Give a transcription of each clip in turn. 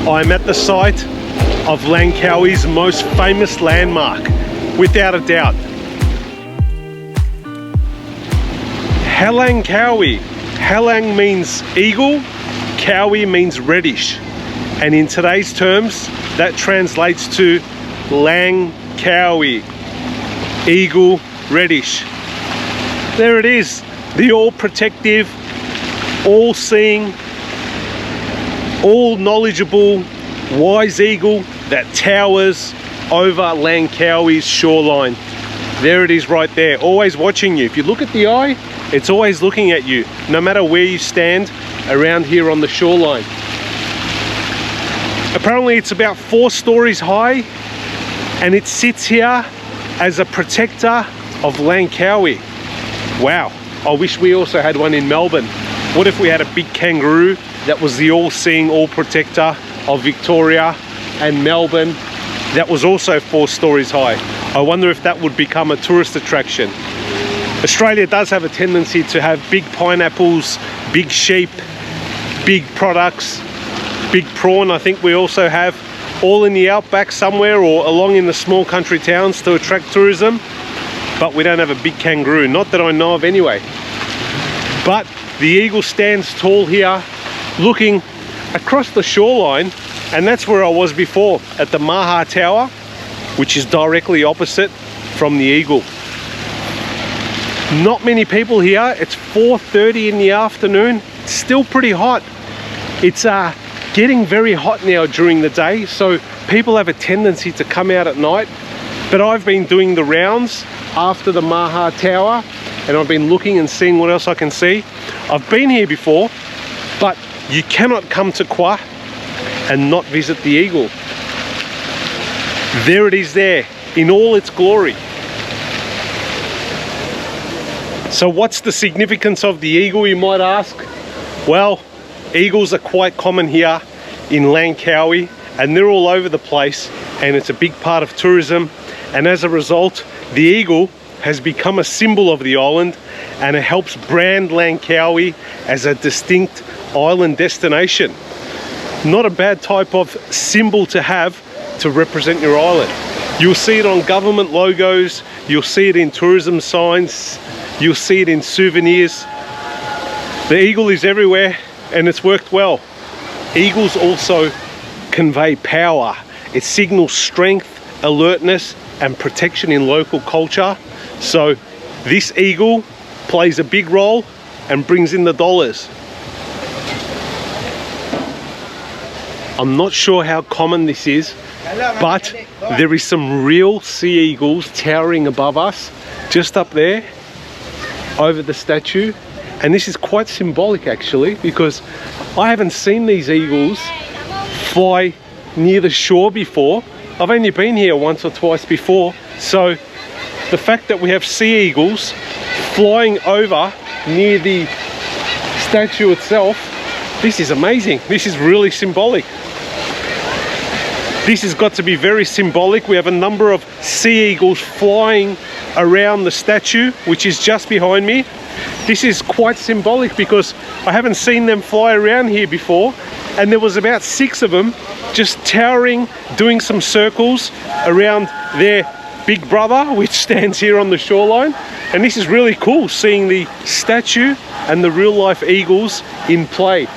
I'm at the site of Langkawi's most famous landmark, without a doubt. Langkawi. Lang means eagle, Kawi means reddish. And in today's terms, that translates to Langkawi, eagle, reddish. There it is, the all-protective, all-seeing, all-knowledgeable, wise eagle that towers over Langkawi's shoreline. There it is right there, always watching you. If you look at the eye, it's always looking at you, no matter where you stand around here on the shoreline. Apparently it's about 4 stories high, and it sits here as a protector of Langkawi. Wow, I wish we also had one in Melbourne. What if we had a big kangaroo that was the all-seeing, all-protector of Victoria and Melbourne, that was also 4 stories high? I wonder if that would become a tourist attraction. Australia does have a tendency to have big pineapples, big sheep, big products, big prawn. I think we also have all in the outback somewhere or along in the small country towns to attract tourism, but we don't have a big kangaroo, not that I know of anyway. But the eagle stands tall here, looking across the shoreline, and that's where I was before, at the Maha Tower, which is directly opposite from the eagle. Not many people here. It's 4:30 in the afternoon. It's still pretty hot. It's getting very hot now during the day, so people have a tendency to come out at night. But I've been doing the rounds after the Maha Tower, and I've been looking and seeing what else I can see. I've been here before, but you cannot come to Kuah and not visit the eagle. There it is there, in all its glory. So what's the significance of the eagle, you might ask? Well, eagles are quite common here in Langkawi, and they're all over the place, and it's a big part of tourism. And as a result, the eagle has become a symbol of the island, and it helps brand Langkawi as a distinct island destination. Not a bad type of symbol to have to represent your island. You'll see it on government logos, you'll see it in tourism signs, you'll see it in souvenirs. The eagle is everywhere, and it's worked well. Eagles also convey power. It signals strength, alertness, and protection in local culture. So this eagle plays a big role and brings in the dollars. I'm not sure how common this is, but there is some real sea eagles towering above us, just up there, over the statue. And this is quite symbolic actually, because I haven't seen these eagles fly near the shore before. I've only been here once or twice before. So the fact that we have sea eagles flying over near the statue itself, this is amazing. This is really symbolic. This has got to be very symbolic. We have a number of sea eagles flying around the statue, which is just behind me. This is quite symbolic because I haven't seen them fly around here before, and there was about 6 of them just towering, doing some circles around their big brother, which stands here on the shoreline. And this is really cool, seeing the statue and the real life eagles in play.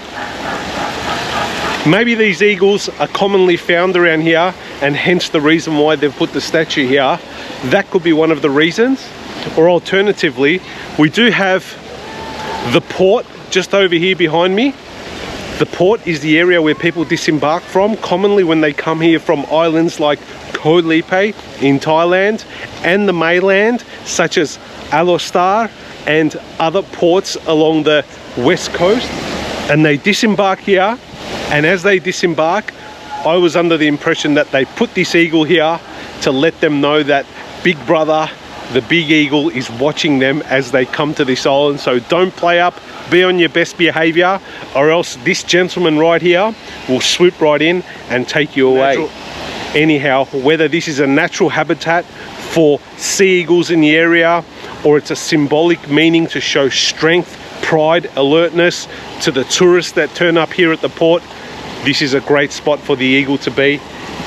Maybe these eagles are commonly found around here, and hence the reason why they've put the statue here. That could be one of the reasons. Or alternatively, we do have the port just over here behind me. The port is the area where people disembark from, commonly when they come here from islands like Koh Lipe in Thailand, and the mainland, such as Alostar and other ports along the west coast. And they disembark here, and as they disembark, I was under the impression that they put this eagle here to let them know that Big Brother, the big eagle, is watching them as they come to this island. So don't play up, be on your best behavior, or else this gentleman right here will swoop right in and take you away. Anyhow, whether this is a natural habitat for sea eagles in the area, or it's a symbolic meaning to show strength, pride, alertness to the tourists that turn up here at the port, this is a great spot for the eagle to be,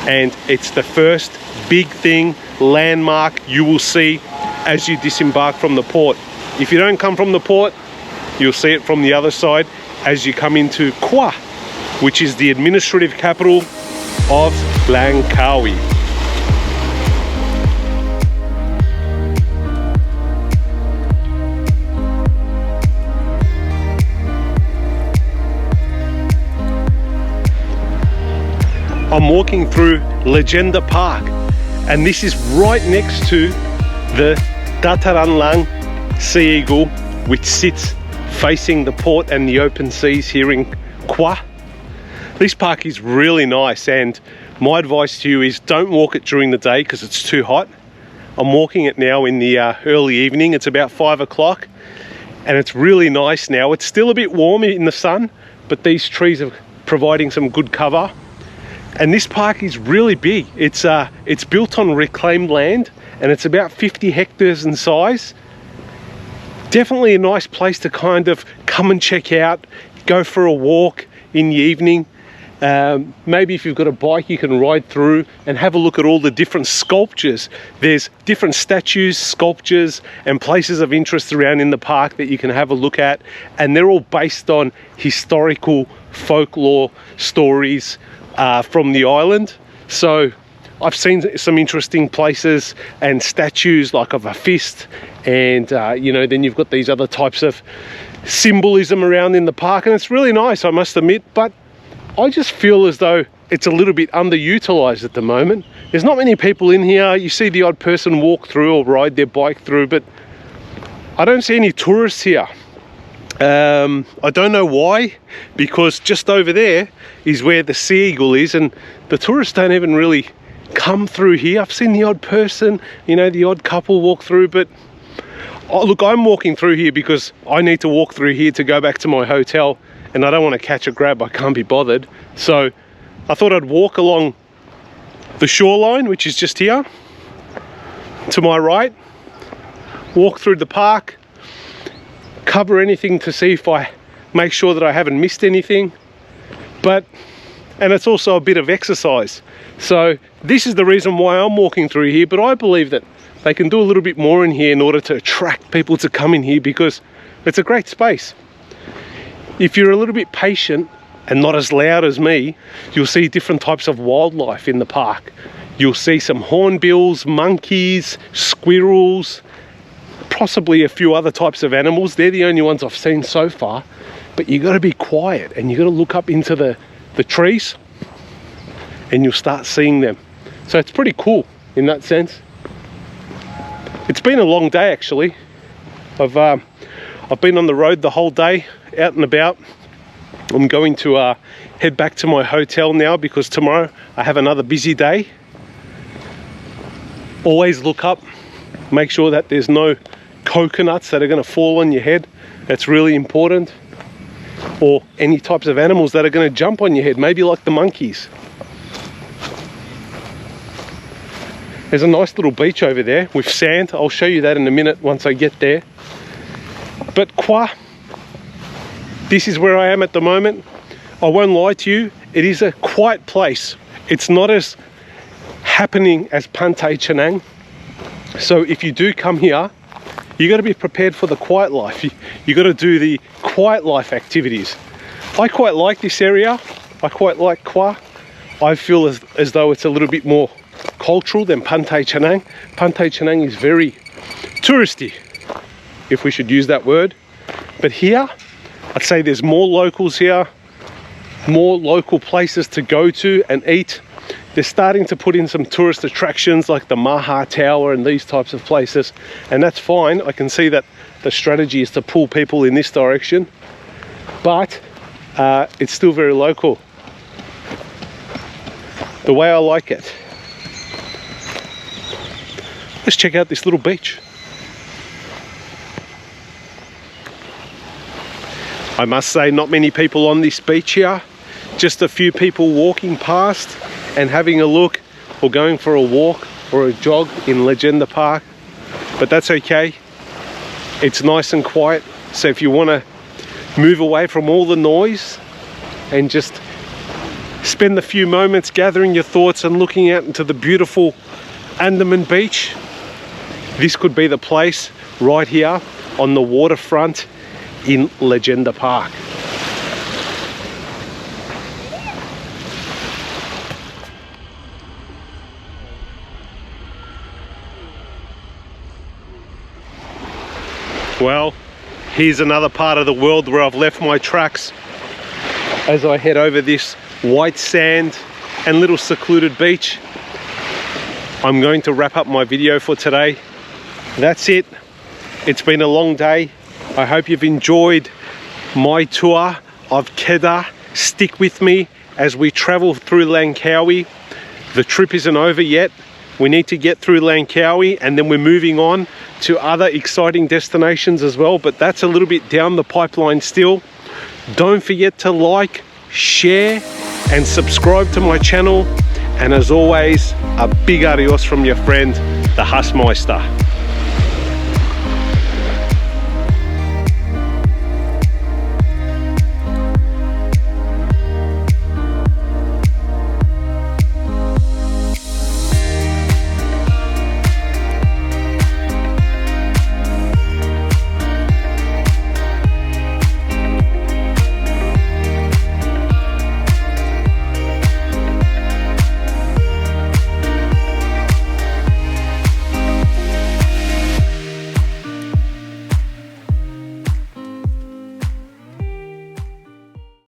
and it's the first big thing, landmark you will see as you disembark from the port. If you don't come from the port, you'll see it from the other side as you come into Kuah, which is the administrative capital of Langkawi. I'm walking through Legenda Park, and this is right next to the Dataran Lang sea eagle, which sits facing the port and the open seas here in Kuah. This park is really nice, and my advice to you is don't walk it during the day because it's too hot. I'm walking it now in the early evening. It's about 5 o'clock, and it's really nice now. It's still a bit warm in the sun, but these trees are providing some good cover. And this park is really big. It's built on reclaimed land, and it's about 50 hectares in size. Definitely a nice place to kind of come and check out, go for a walk in the evening. Maybe if you've got a bike, you can ride through and have a look at all the different sculptures. There's different statues, sculptures, and places of interest around in the park that you can have a look at, and they're all based on historical folklore stories from the island. So I've seen some interesting places and statues like of a fist, and you know, then you've got these other types of symbolism around in the park, and it's really nice, I must admit. But I just feel as though it's a little bit underutilized at the moment. There's not many people in here. You see the odd person walk through or ride their bike through, but I don't see any tourists here. I don't know why, because just over there is where the sea eagle is, and the tourists don't even really come through here. I've seen the odd person, you know, the odd couple walk through, but oh, look, I'm walking through here because I need to walk through here to go back to my hotel, and I don't want to catch a grab. I can't be bothered. So I thought I'd walk along the shoreline, which is just here to my right, walk through the park, cover anything to see if I make sure that I haven't missed anything. And it's also a bit of exercise. So this is the reason why I'm walking through here, but I believe that they can do a little bit more in here in order to attract people to come in here, because it's a great space. If you're a little bit patient and not as loud as me, you'll see different types of wildlife in the park. You'll see some hornbills, monkeys, squirrels, possibly a few other types of animals. They're the only ones I've seen so far, but you got to be quiet and you got to look up into the trees and you'll start seeing them. So it's pretty cool in that sense. It's been a long day actually. I've been on the road the whole day, out and about. I'm going to head back to my hotel now because tomorrow I have another busy day. Always look up, make sure that there's no coconuts that are going to fall on your head. That's really important. Or any types of animals that are going to jump on your head, maybe like the monkeys. There's a nice little beach over there with sand. I'll show you that in a minute once I get there. But Kuah, this is where I am at the moment. I won't lie to you, it is a quiet place. It's not as happening as Pantai Chenang. So if you do come here, you got to be prepared for the quiet life. You got to do the quiet life activities. I quite like this area. I quite like Kuah. I feel as though it's a little bit more cultural than Pantai Chenang. Pantai Chenang is very touristy, if we should use that word. But here, I'd say there's more locals here, more local places to go to and eat. They're starting to put in some tourist attractions like the Maha Tower and these types of places, and that's fine. I can see that the strategy is to pull people in this direction, but it's still very local, the way I like it. Let's check out this little beach. I must say, not many people on this beach here, just a few people walking past and having a look or going for a walk or a jog in Legenda Park, but that's okay. It's nice and quiet, so if you want to move away from all the noise and just spend a few moments gathering your thoughts and looking out into the beautiful Andaman Beach, this could be the place right here on the waterfront in Legenda Park. Well, here's another part of the world where I've left my tracks as I head over this white sand and little secluded beach. I'm going to wrap up my video for today. That's it. It's been a long day. I hope you've enjoyed my tour of Kedah. Stick with me as we travel through Langkawi. The trip isn't over yet. We need to get through Langkawi and then we're moving on to other exciting destinations as well, but that's a little bit down the pipeline still. Don't forget to like, share and subscribe to my channel. And as always, a big adios from your friend, the Hassmeister.